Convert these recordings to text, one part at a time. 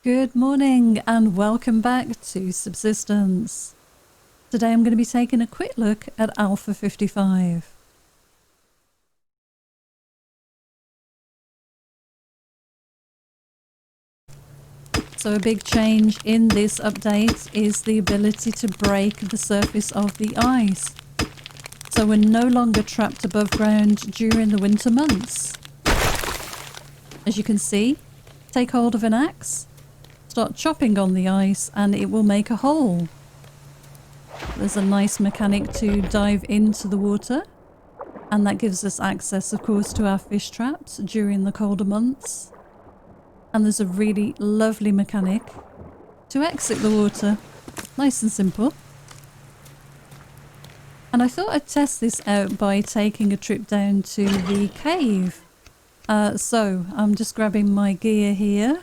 Good morning and welcome back to Subsistence. Today I'm going to be taking a quick look at Alpha 55. So a big change in this update is the ability to break the surface of the ice. So we're no longer trapped above ground during the winter months. As you can see, take hold of an axe, start chopping on the ice and it will make a hole. There's a nice mechanic to dive into the water, and that gives us access of course to our fish traps during the colder months. And there's a really lovely mechanic to exit the water, nice and simple. And I thought I'd test this out by taking a trip down to the cave. So I'm just grabbing my gear here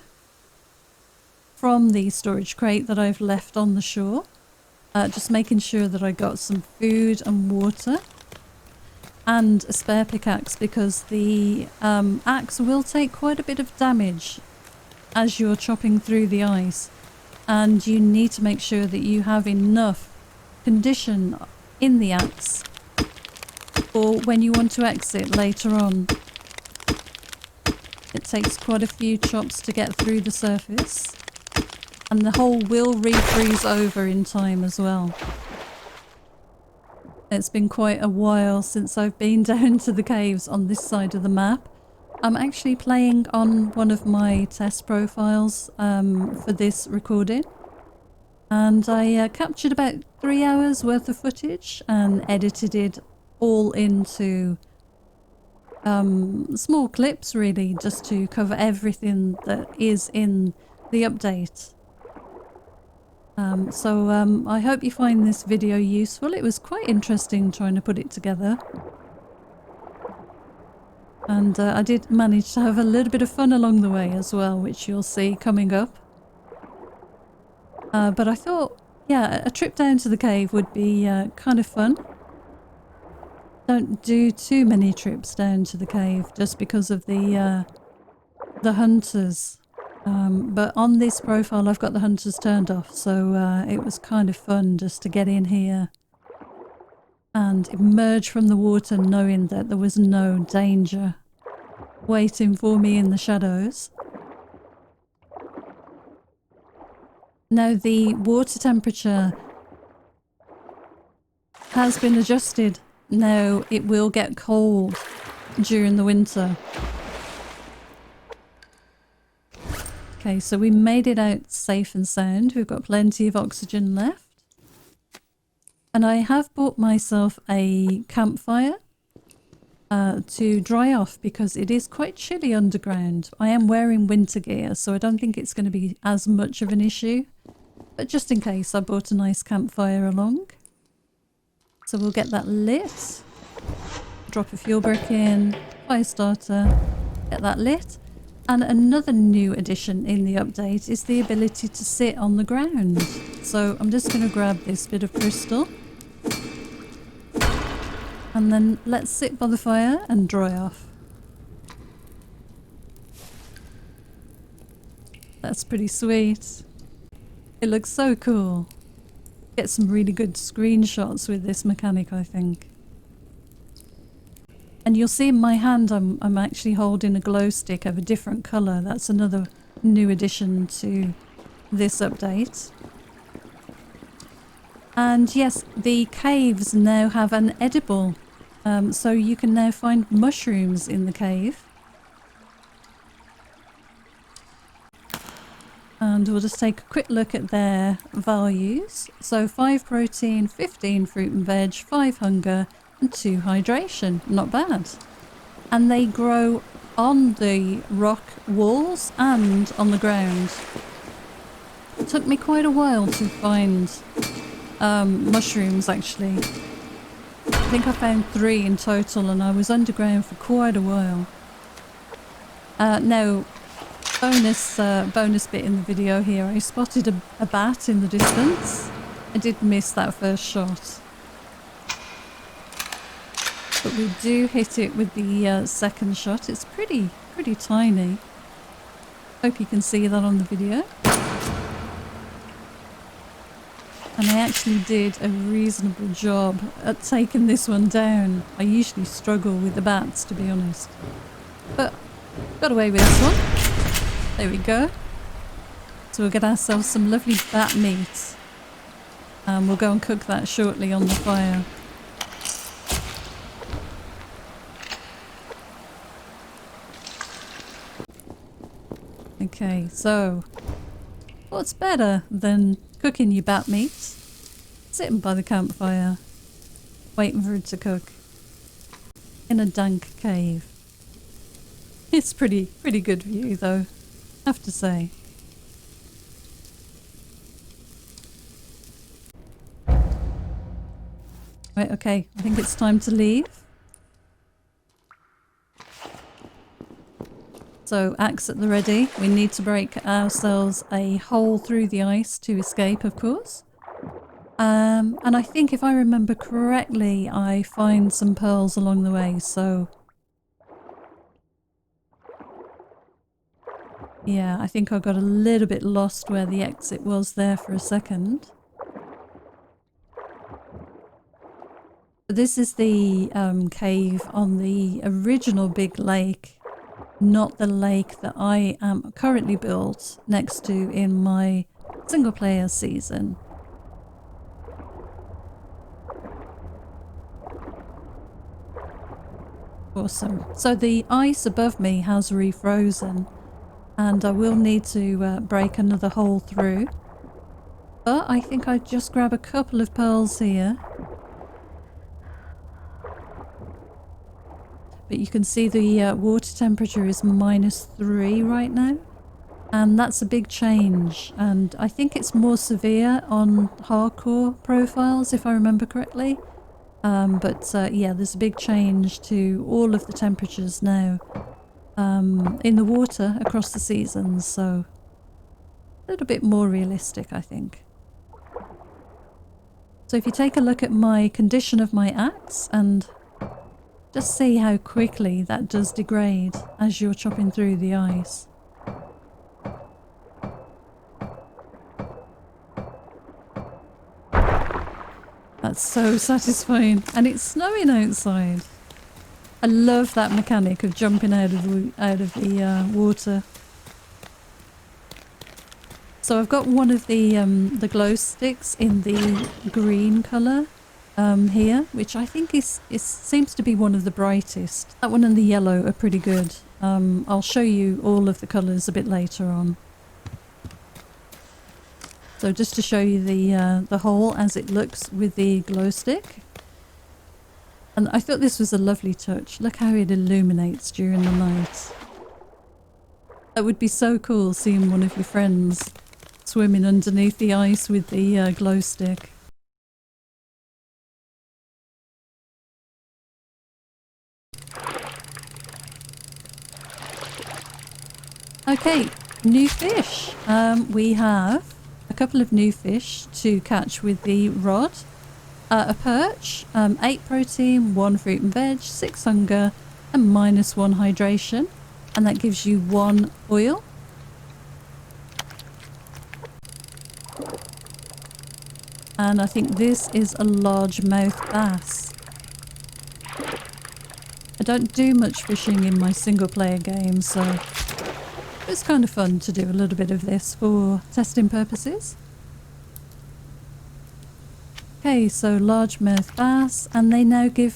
from the storage crate that I've left on the shore. Just making sure that I got some food and water and a spare pickaxe, because the axe will take quite a bit of damage as you're chopping through the ice, and you need to make sure that you have enough condition in the axe for when you want to exit later on. It takes quite a few chops to get through the surface, and the hole will refreeze over in time as well. It's been quite a while since I've been down to the caves on this side of the map. I'm actually playing on one of my test profiles for this recording, and I captured about 3 hours worth of footage and edited it all into small clips, really, just to cover everything that is in the update. I hope you find this video useful. It was quite interesting trying to put it together. And I did manage to have a little bit of fun along the way as well, which you'll see coming up. But I thought, yeah, a trip down to the cave would be kind of fun. Don't do too many trips down to the cave just because of the hunters. But on this profile I've got the hunters turned off, so it was kind of fun just to get in here and emerge from the water knowing that there was no danger waiting for me in the shadows. Now the water temperature has been adjusted. Now it will get cold during the winter. Okay, so we made it out safe and sound. We've got plenty of oxygen left. And I have bought myself a campfire to dry off because it is quite chilly underground. I am wearing winter gear, so I don't think it's going to be as much of an issue. But just in case, I bought a nice campfire along. So we'll get that lit. Drop a fuel brick in, fire starter, get that lit. And another new addition in the update is the ability to sit on the ground. So I'm just going to grab this bit of crystal. And then let's sit by the fire and dry off. That's pretty sweet. It looks so cool. Get some really good screenshots with this mechanic, I think. And you'll see in my hand I'm actually holding a glow stick of a different colour. That's another new addition to this update. And yes, the caves now have an edible. So you can now find mushrooms in the cave. And we'll just take a quick look at their values. So 5 protein, 15 fruit and veg, 5 hunger, and 2 hydration. Not bad. And they grow on the rock walls and on the ground. It took me quite a while to find mushrooms, actually. I think I found 3 in total, and I was underground for quite a while. Now, bonus bit in the video here, I spotted a bat in the distance. I did miss that first shot. But we do hit it with the second shot. It's pretty tiny. Hope you can see that on the video. And I actually did a reasonable job at taking this one down. I usually struggle with the bats, to be honest. But got away with this one. There we go. So we'll get ourselves some lovely bat meat. And we'll go and cook that shortly on the fire. Okay, so what's better than cooking your bat meat? Sitting by the campfire, waiting for it to cook in a dank cave. It's pretty good view though, I have to say. Right, okay, I think it's time to leave. So, axe at the ready. We need to break ourselves a hole through the ice to escape, of course. And I think if I remember correctly, I find some pearls along the way, so... yeah, I think I got a little bit lost where the exit was there for a second. But this is the cave on the original big lake. Not the lake that I am currently built next to in my single player season. Awesome. So the ice above me has refrozen and I will need to break another hole through. But I think I'd just grab a couple of pearls here. But you can see the water temperature is -3 right now. And that's a big change. And I think it's more severe on hardcore profiles, if I remember correctly. Yeah, there's a big change to all of the temperatures now in the water across the seasons. So a little bit more realistic, I think. So if you take a look at my condition of my axe and just see how quickly that does degrade as you're chopping through the ice. That's so satisfying. And it's snowing outside. I love that mechanic of jumping out of the water. So I've got one of the glow sticks in the green colour. Here, which I think seems to be one of the brightest. That one and the yellow are pretty good. I'll show you all of the colours a bit later on. So just to show you the hole as it looks with the glow stick. And I thought this was a lovely touch. Look how it illuminates during the night. That would be so cool, seeing one of your friends swimming underneath the ice with the glow stick. Okay, new fish. We have a couple of new fish to catch with the rod. A perch, 8 protein, 1 fruit and veg, 6 hunger, and -1 hydration. And that gives you 1 oil. And I think this is a largemouth bass. I don't do much fishing in my single player game, so it's kind of fun to do a little bit of this for testing purposes. Okay, so largemouth bass, and they now give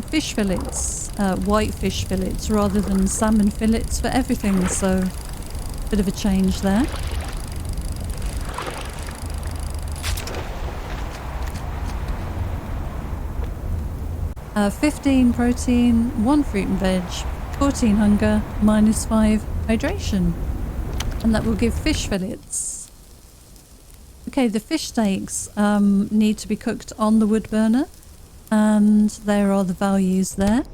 fish fillets, white fish fillets rather than salmon fillets for everything, so bit of a change there. Uh, 15 protein, 1 fruit and veg, 14 hunger, -5 hydration. And that will give fish fillets. Okay, the fish steaks need to be cooked on the wood burner. And there are the values there.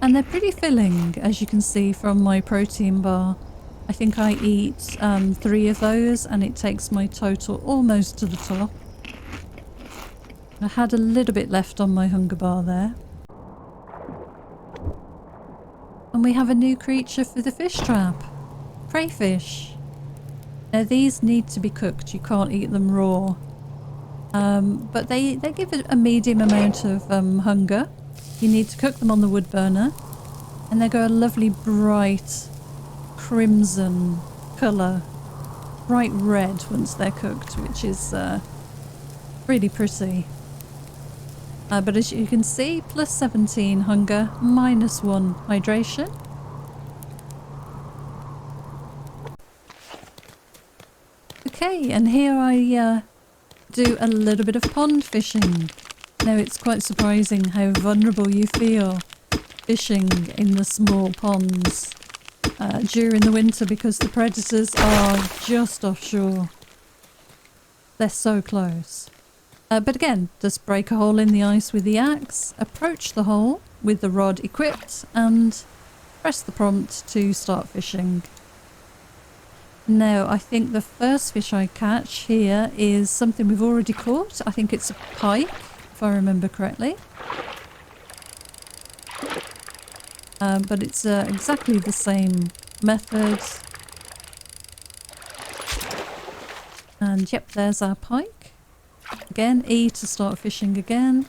And they're pretty filling, as you can see from my protein bar. I think I eat 3 of those and it takes my total almost to the top. I had a little bit left on my hunger bar there. And we have a new creature for the fish trap. crayfish. Now these need to be cooked, you can't eat them raw. But they give it a medium amount of hunger. You need to cook them on the wood burner. And they go a lovely bright crimson colour. Bright red once they're cooked, which is really pretty. But as you can see, plus 17 hunger, minus 1 hydration. Okay, and here I do a little bit of pond fishing. Now it's quite surprising how vulnerable you feel fishing in the small ponds during the winter because the predators are just offshore. They're so close. But again, just break a hole in the ice with the axe, approach the hole with the rod equipped and press the prompt to start fishing. Now, I think the first fish I catch here is something we've already caught. I think it's a pike, if I remember correctly. But it's exactly the same method. And yep, there's our pike. Again, E to start fishing again.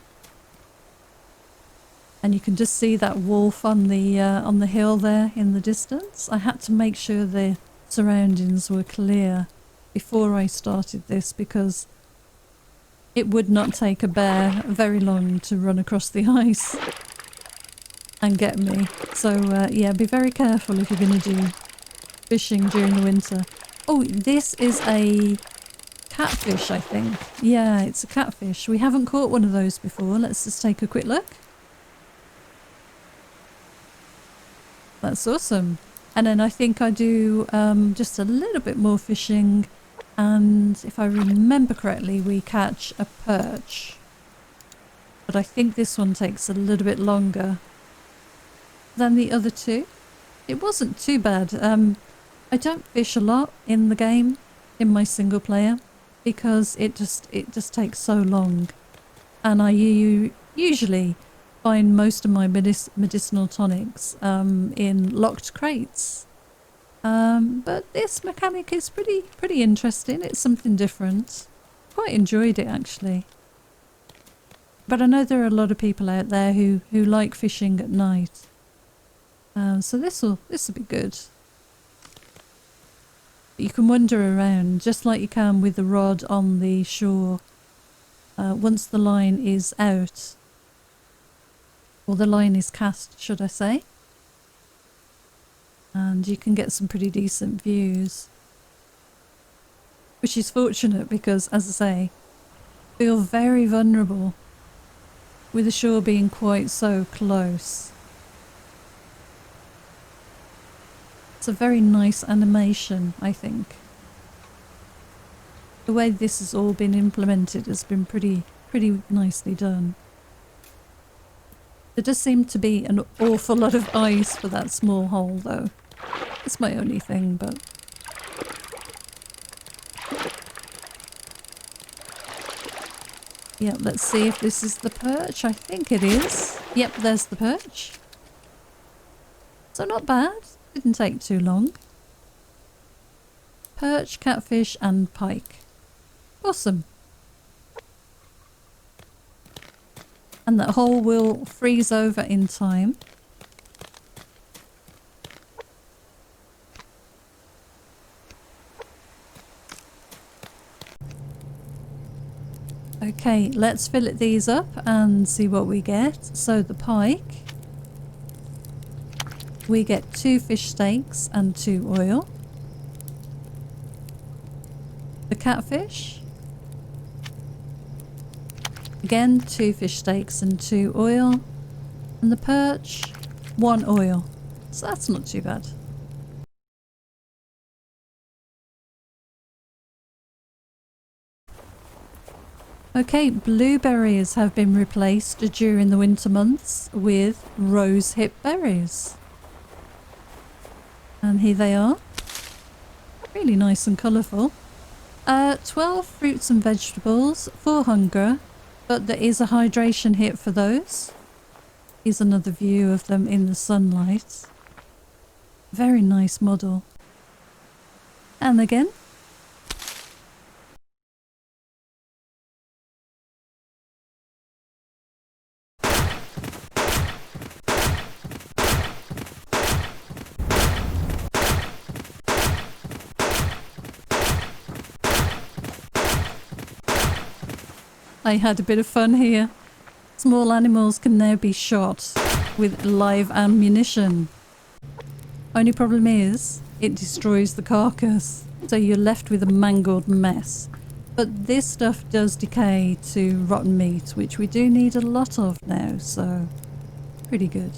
And you can just see that wolf on the hill there in the distance. I had to make sure the surroundings were clear before I started this because it would not take a bear very long to run across the ice and get me. So yeah, be very careful if you're going to do fishing during the winter. Oh, this is a catfish, I think. Yeah, it's a catfish. We haven't caught one of those before. Let's just take a quick look. That's awesome. And then I think I do just a little bit more fishing, and if I remember correctly we catch a perch. But I think this one takes a little bit longer than the other two. It wasn't too bad. I don't fish a lot in the game, in my single player, because it just takes so long. And I usually find most of my medicinal tonics in locked crates. But this mechanic is pretty interesting. It's something different. Quite enjoyed it actually. But I know there are a lot of people out there who like fishing at night. So this'll be good. You can wander around just like you can with the rod on the shore. Once the line is out, or the line is cast, should I say. And you can get some pretty decent views. Which is fortunate because, as I say, feel very vulnerable with the shore being quite so close. It's a very nice animation, I think. The way this has all been implemented has been pretty nicely done. There does seem to be an awful lot of ice for that small hole though. It's my only thing, but... Yep, let's see if this is the perch. I think it is. Yep, there's the perch. So not bad. Didn't take too long. Perch, catfish and pike. Awesome. And that hole will freeze over in time. Okay, let's fillet these up and see what we get. So the pike, we get 2 fish steaks and 2 oil. The catfish, again 2 fish steaks and 2 oil. And the perch, 1 oil. So that's not too bad. Okay, blueberries have been replaced during the winter months with rose hip berries. And here they are. Really nice and colourful. 12 fruits and vegetables for hunger, but there is a hydration hit for those. Here's another view of them in the sunlight. Very nice model. And again. I had a bit of fun here. Small animals can now be shot with live ammunition. Only problem is, it destroys the carcass, so you're left with a mangled mess. But this stuff does decay to rotten meat, which we do need a lot of now, so pretty good.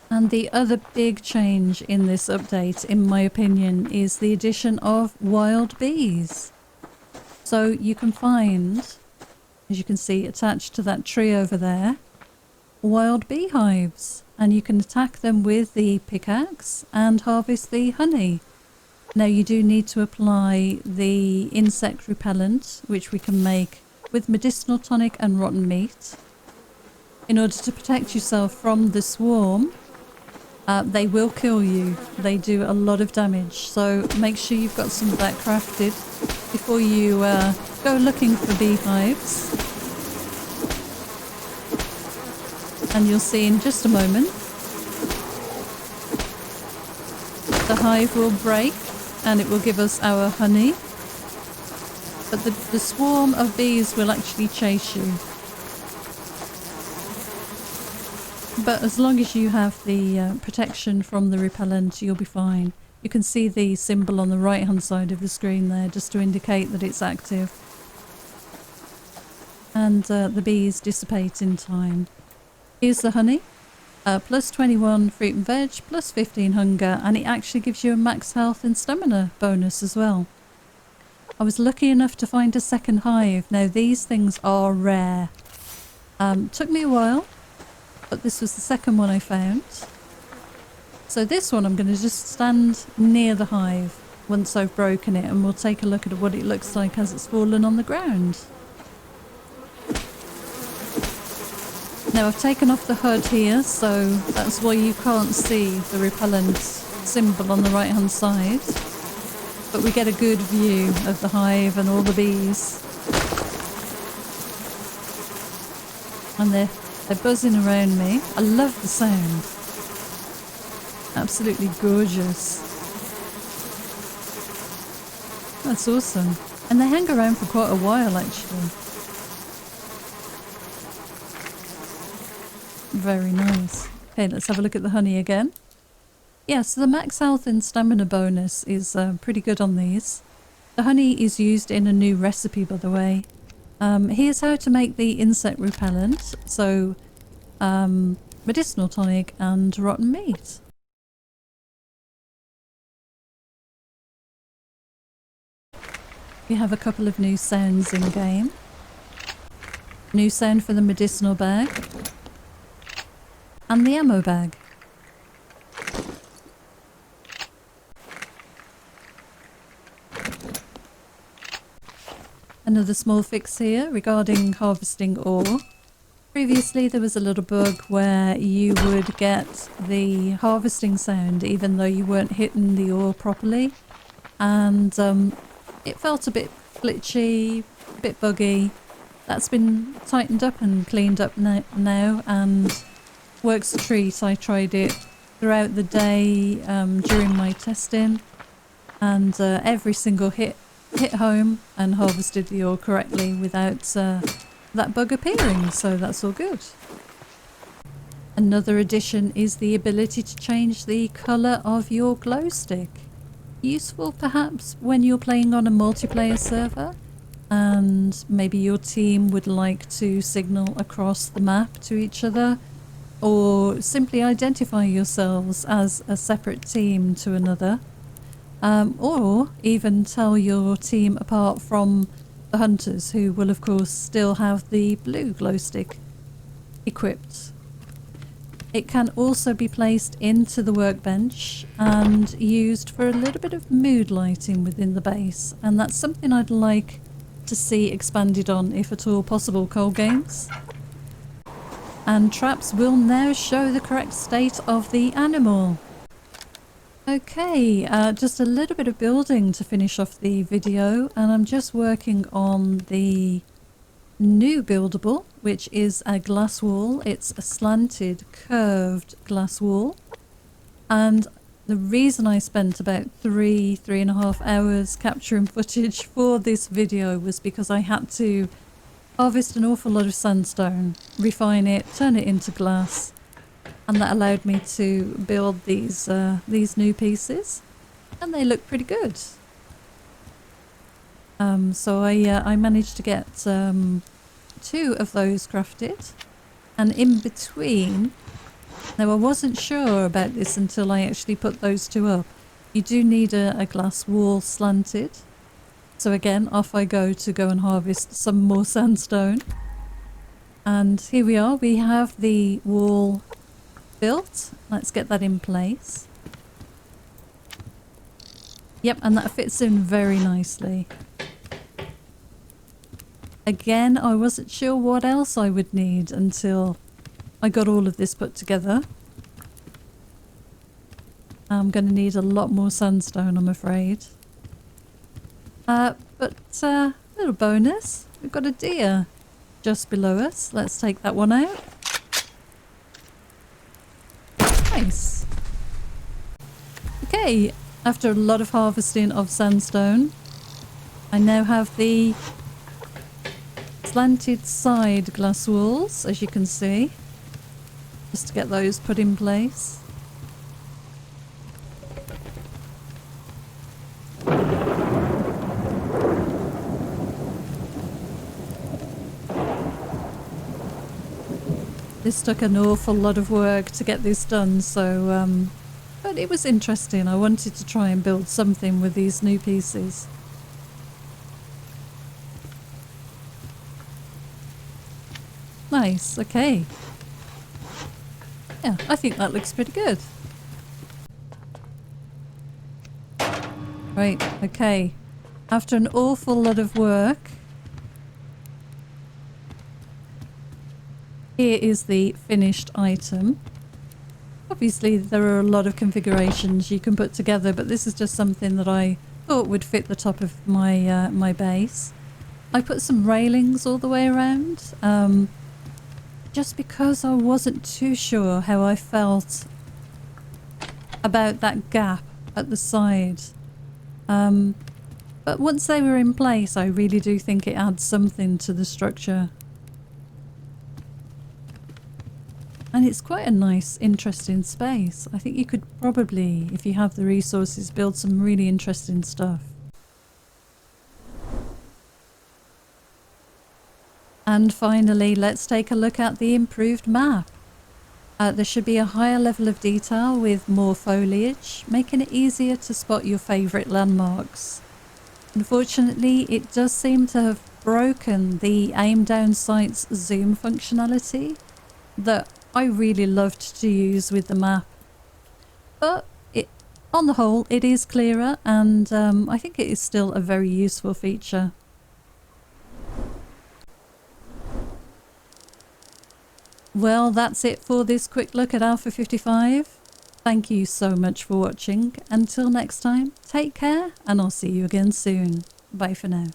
And the other big change in this update, in my opinion, is the addition of wild bees. So you can find, as you can see attached to that tree over there, wild beehives. And you can attack them with the pickaxe and harvest the honey. Now you do need to apply the insect repellent, which we can make with medicinal tonic and rotten meat. In order to protect yourself from the swarm, they will kill you. They do a lot of damage, so make sure you've got some of that crafted before you go looking for beehives. And you'll see in just a moment the hive will break and it will give us our honey. But the swarm of bees will actually chase you. But as long as you have the protection from the repellent, you'll be fine. You can see the symbol on the right hand side of the screen there, just to indicate that it's active. And the bees dissipate in time. Here's the honey. Plus 21 fruit and veg, plus 15 hunger, and it actually gives you a max health and stamina bonus as well. I was lucky enough to find a second hive. Now these things are rare. Took me a while, but this was the second one I found. So this one I'm going to just stand near the hive once I've broken it, and we'll take a look at what it looks like as it's fallen on the ground. Now I've taken off the HUD here, so that's why you can't see the repellent symbol on the right hand side. But we get a good view of the hive and all the bees. And they're buzzing around me. I love the sound. Absolutely gorgeous. That's awesome. And they hang around for quite a while actually. Very nice. Okay, let's have a look at the honey again. Yeah, so the max health and stamina bonus is pretty good on these. The honey is used in a new recipe, by the way. Here's how to make the insect repellent. So, medicinal tonic and rotten meat. We have a couple of new sounds in game. New sound for the medicinal bag. And the ammo bag. Another small fix here regarding harvesting ore. Previously there was a little bug where you would get the harvesting sound even though you weren't hitting the ore properly, and it felt a bit glitchy, a bit buggy. That's been tightened up and cleaned up now, and works a treat. I tried it throughout the day during my testing, and every single hit home and harvested the ore correctly without that bug appearing, so that's all good. Another addition is the ability to change the colour of your glow stick. Useful perhaps when you're playing on a multiplayer server and maybe your team would like to signal across the map to each other, or simply identify yourselves as a separate team to another, or even tell your team apart from the hunters, who will of course still have the blue glow stick equipped. It can also be placed into the workbench and used for a little bit of mood lighting within the base, and that's something I'd like to see expanded on if at all possible, Cold Games. And traps will now show the correct state of the animal. Okay, just a little bit of building to finish off the video, and I'm just working on the new buildable, which is a glass wall. It's a slanted, curved glass wall. And the reason I spent about 3.5 hours capturing footage for this video was because I had to harvest an awful lot of sandstone, refine it, turn it into glass, and that allowed me to build these new pieces, and they look pretty good. So I managed to get 2 of those crafted, and in between, now I wasn't sure about this until I actually put those 2 up. You do need a glass wall slanted. So again, off I go and harvest some more sandstone. And here we are, we have the wall built. Let's get that in place. Yep, and that fits in very nicely. Again, I wasn't sure what else I would need until I got all of this put together. I'm going to need a lot more sandstone, I'm afraid. But little bonus, we've got a deer just below us. Let's take that one out. Nice. Okay, after a lot of harvesting of sandstone, I now have the slanted side glass walls, as you can see, just to get those put in place. This took an awful lot of work to get this done, so but it was interesting. I wanted to try and build something with these new pieces. Nice, okay. Yeah, I think that looks pretty good. Right, okay. After an awful lot of work, here is the finished item. Obviously there are a lot of configurations you can put together, but this is just something that I thought would fit the top of my my base. I put some railings all the way around, just because I wasn't too sure how I felt about that gap at the side. But once they were in place, I really do think it adds something to the structure. And it's quite a nice, interesting space. I think you could probably, if you have the resources, build some really interesting stuff. And finally, let's take a look at the improved map. There should be a higher level of detail with more foliage, making it easier to spot your favourite landmarks. Unfortunately, it does seem to have broken the aim down sights zoom functionality that I really loved to use with the map. But on the whole, it is clearer, and I think it is still a very useful feature. Well, that's it for this quick look at Alpha 55. Thank you so much for watching. Until next time, take care, and I'll see you again soon. Bye for now.